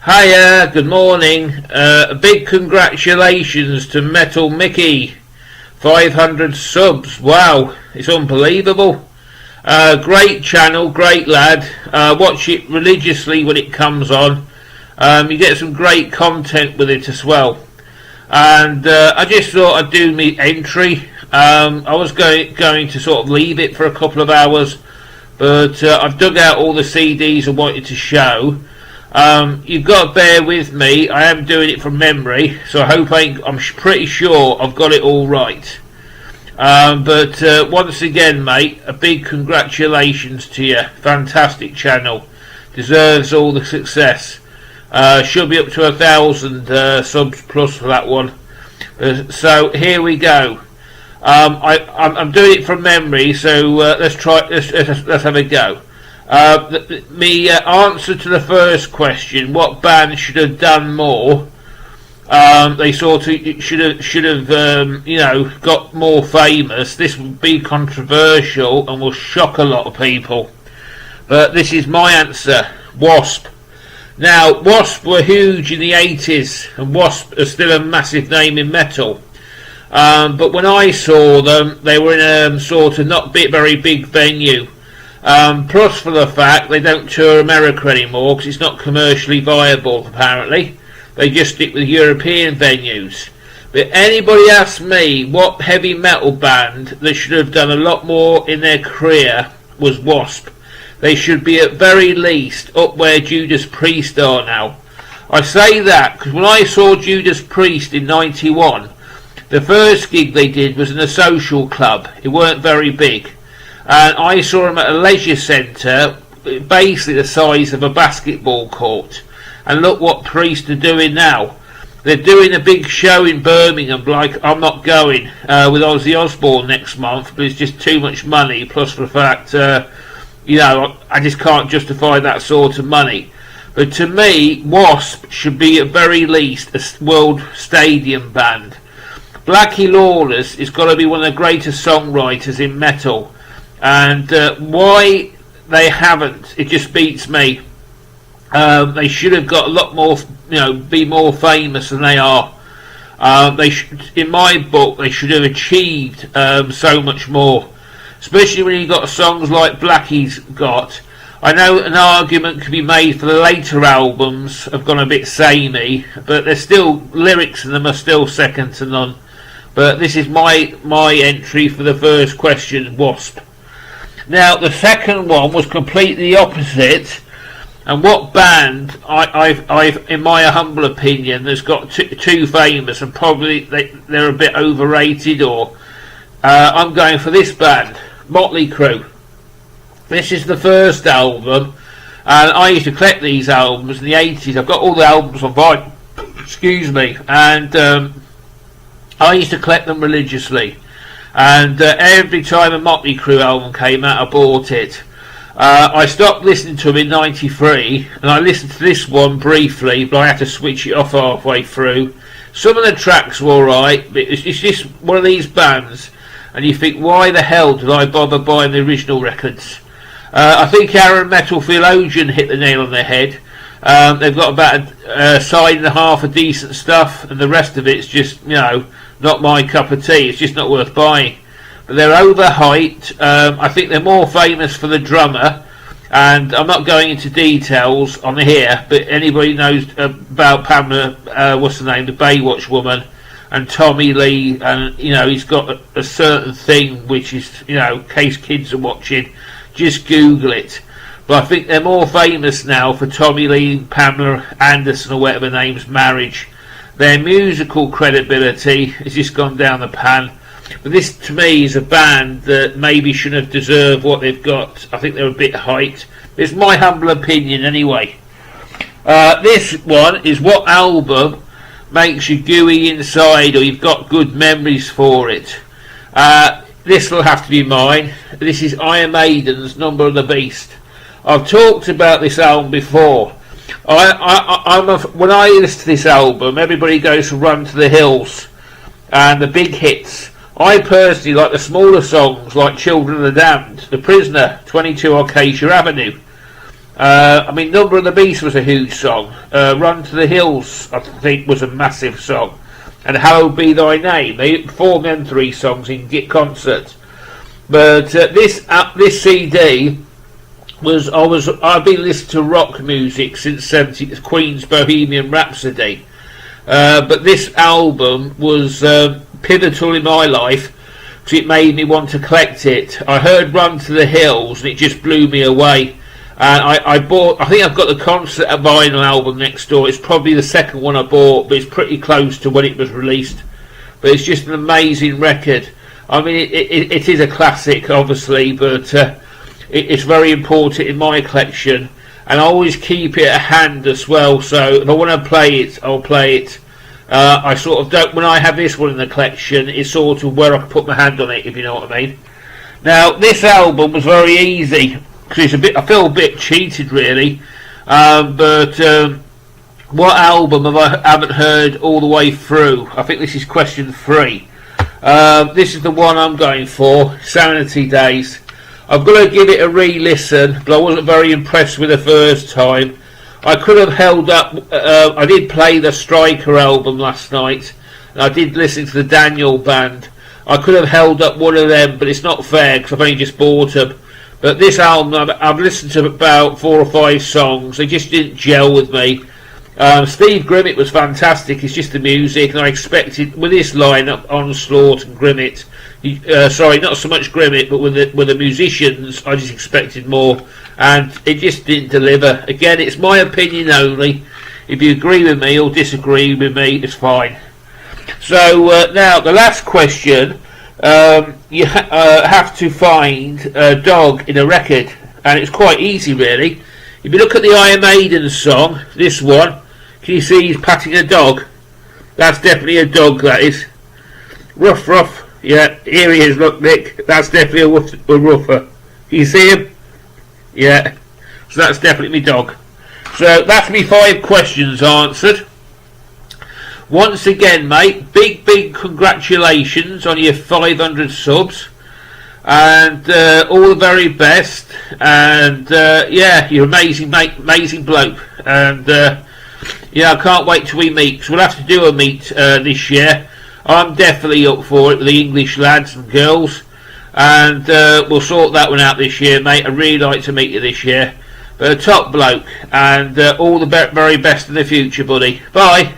Hiya, good morning. A big congratulations to Metal Mickey. 500 subs. Wow, it's unbelievable. Great channel, great lad. Watch it religiously when it comes on. You get some great content with it as well. And I just thought I'd do my entry. I was going to sort of leave it for a couple of hours, but I've dug out all the CDs I wanted to show. You've got to bear with me. I am doing it from memory, so I'm pretty sure I've got it all right. But once again, mate, a big congratulations to you. Fantastic channel, deserves all the success. Should be up to 1,000 subs plus for that one. So here we go. I'm doing it from memory, so let's have a go. My answer to the first question, what band should have done more? They sort of should have got more famous. This would be controversial and will shock a lot of people, but this is my answer. W.A.S.P. Now, W.A.S.P were huge in the 80s, and W.A.S.P are still a massive name in metal. But when I saw them, they were in a sort of not very big venue. Plus for the fact they don't tour America anymore because it's not commercially viable, apparently. They just stick with European venues. But anybody asks me what heavy metal band that should have done a lot more in their career was W.A.S.P. They should be at very least up where Judas Priest are now. I say that because when I saw Judas Priest in 91, the first gig they did was in a social club. It weren't very big. And I saw them at a leisure centre, basically the size of a basketball court. And look what Priest are doing now. They're doing a big show in Birmingham, like I'm not going, with Ozzy Osbourne next month, but it's just too much money, plus for the fact, I just can't justify that sort of money. But to me, W.A.S.P should be at very least a world stadium band. Blackie Lawless is got to be one of the greatest songwriters in metal. And why they haven't, it just beats me. They should have got a lot more, be more famous than they are. In my book, they should have achieved so much more. Especially when you've got songs like Blackie's got. I know an argument could be made for the later albums have gone a bit samey, but there's still lyrics in them are still second to none. But this is my entry for the first question, W.A.S.P. Now the second one was completely opposite, and what band I've in my humble opinion has got too famous and probably they're a bit overrated, or I'm going for this band, Motley Crue. This is the first album, and I used to collect these albums in the 80s. I've got all the albums on vinyl, excuse me, and I used to collect them religiously. And every time a Motley Crue album came out, I bought it. I stopped listening to them in 93, and I listened to this one briefly, but I had to switch it off halfway through. Some of the tracks were alright, but it's just one of these bands, and you think, why the hell did I bother buying the original records? I think Aaron Metal Theologian hit the nail on the head. They've got about a side and a half of decent stuff, and the rest of it's just, not my cup of tea. It's just not worth buying. But they're overhyped. I think they're more famous for the drummer, and I'm not going into details on here, but anybody knows about Pamela, what's the name, the Baywatch woman, and Tommy Lee, and he's got a certain thing which is, in case kids are watching, just Google it. But I think they're more famous now for Tommy Lee and Pamela Anderson, or whatever name's marriage. Their musical credibility has just gone down the pan. But this, to me, is a band that maybe shouldn't have deserved what they've got. I think they're a bit hyped. It's my humble opinion, anyway. This one is what album makes you gooey inside, or you've got good memories for it. This will have to be mine. This is Iron Maiden's Number of the Beast. I've talked about this album before. When I listen to this album, everybody goes to Run to the Hills and the big hits. I personally like the smaller songs like Children of the Damned, The Prisoner, 22 Acacia Avenue. I mean, Number of the Beast was a huge song. Run to the Hills, I think, was a massive song. And Hallowed Be Thy Name. They performed them 3 songs in concerts. But this CD I've been listening to rock music since Queen's Bohemian Rhapsody. But this album was pivotal in my life because it made me want to collect it. I heard Run to the Hills and it just blew me away. And I think I've got the concert vinyl album next door. It's probably the second one I bought, but it's pretty close to when it was released. But it's just an amazing record. I mean, it is a classic, obviously, but it's very important in my collection. And I always keep it at hand as well, so if I want to play it, I'll play it. I sort of don't, when I have this one in the collection, it's sort of where I can put my hand on it, if you know what I mean. Now, this album was very easy. Because I feel a bit cheated really, but what album haven't heard all the way through? I think this is question 3. This is the one I'm going for, Sanity Days. I've got to give it a re-listen, but I wasn't very impressed with the first time. I could have held up, I did play the Striker album last night, and I did listen to the Daniel Band. I could have held up one of them, but it's not fair because I've only just bought them. But this album, I've listened to about 4 or 5 songs. They just didn't gel with me. Steve Grimmett was fantastic. It's just the music, and I expected with this lineup, Onslaught and Grimmett. Sorry, not so much Grimmett, but with the musicians, I just expected more, and it just didn't deliver. Again, it's my opinion only. If you agree with me or disagree with me, it's fine. So now the last question. You have to find a dog in a record, and it's quite easy really. If you look at the Iron Maiden song, this one, can you see he's patting a dog? That's definitely a dog, that is. Ruff Ruff, yeah, here he is, look Nick, that's definitely a Ruffer. Can you see him? Yeah, so that's definitely my dog. So that's me 5 questions answered. Once again, mate, big congratulations on your 500 subs, and all the very best. And yeah, you're amazing, mate, amazing bloke. And yeah, I can't wait till we meet. So we'll have to do a meet this year. I'm definitely up for it with the English lads and girls, and we'll sort that one out this year, mate. I'd really like to meet you this year. But a top bloke, and all the very best in the future, buddy. Bye.